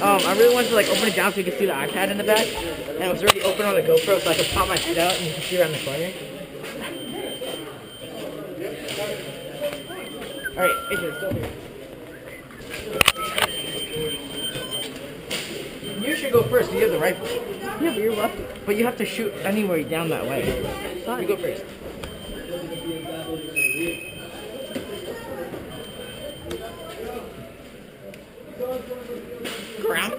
I really wanted to like open it down so you could see the iPad in the back, and it was already open on the GoPro, so I could pop my head out and you can see around the corner. All right, AJ, still here. You should go first. You have the rifle. Yeah, but you're left. But you have to shoot anywhere down that way. Fine. You go first. Ground.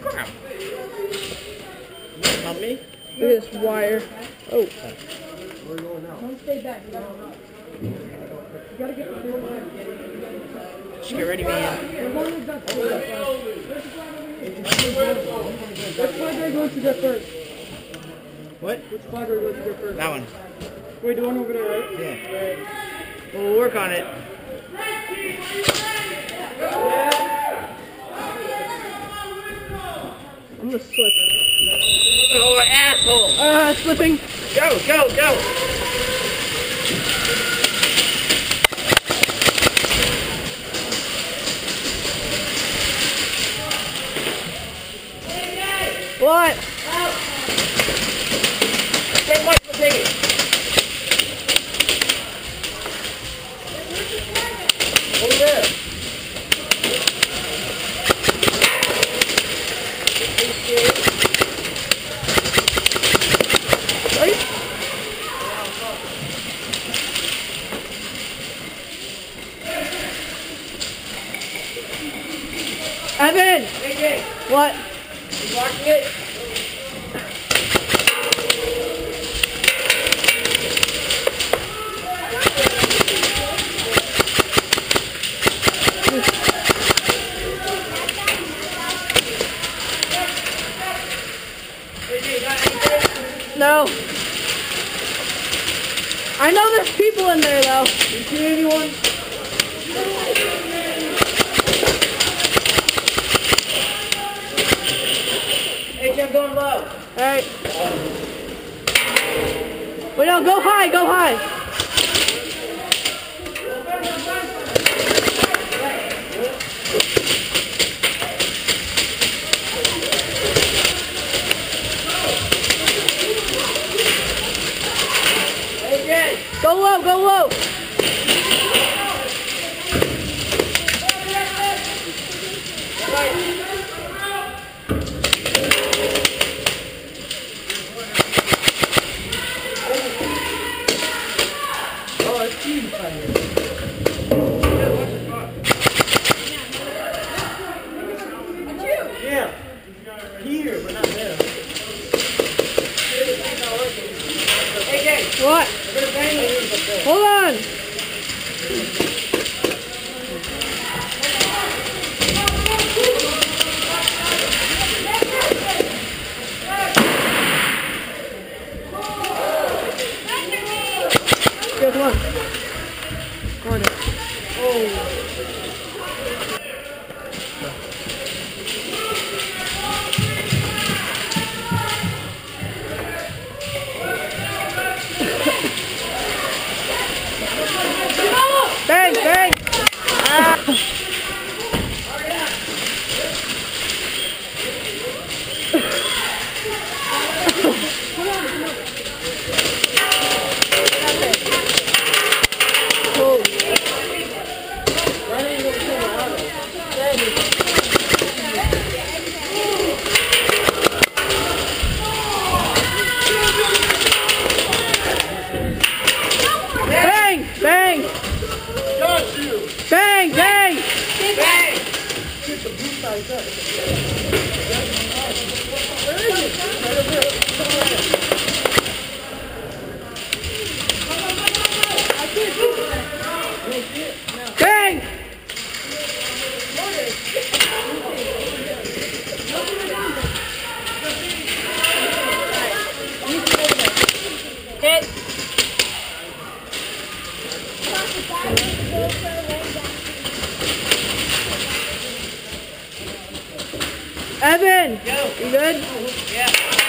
Not me? Look at this wire. Oh. Where are you going now? Don't stay back. You gotta get the door. Just get ready, man. As long as that's good. Which flag are you going to get first? What? Which flag are you going to get first? That one. Wait, the one over there, right? Yeah. Right. We'll work on it. I'm gonna slip. Oh, asshole! Slipping. Go! What? Take one, take it. Over there. Evan! AJ, What? you watching it? AJ, you got anything? No. I know there's people in there though. You see anyone? AJ, I'm going low. Alright. Wait, no, go high, go high. AJ! Go low, go low. Oh, it's huge right here. Yeah. Here, but not there. AJ, What? we're gonna bang the roof up there. Hold on. Go, come on. Come on. Oh. Bang, bang. Bang, bang. Bang, bang. Bang! Bang. Hit! Evan, Go! you good? Yeah.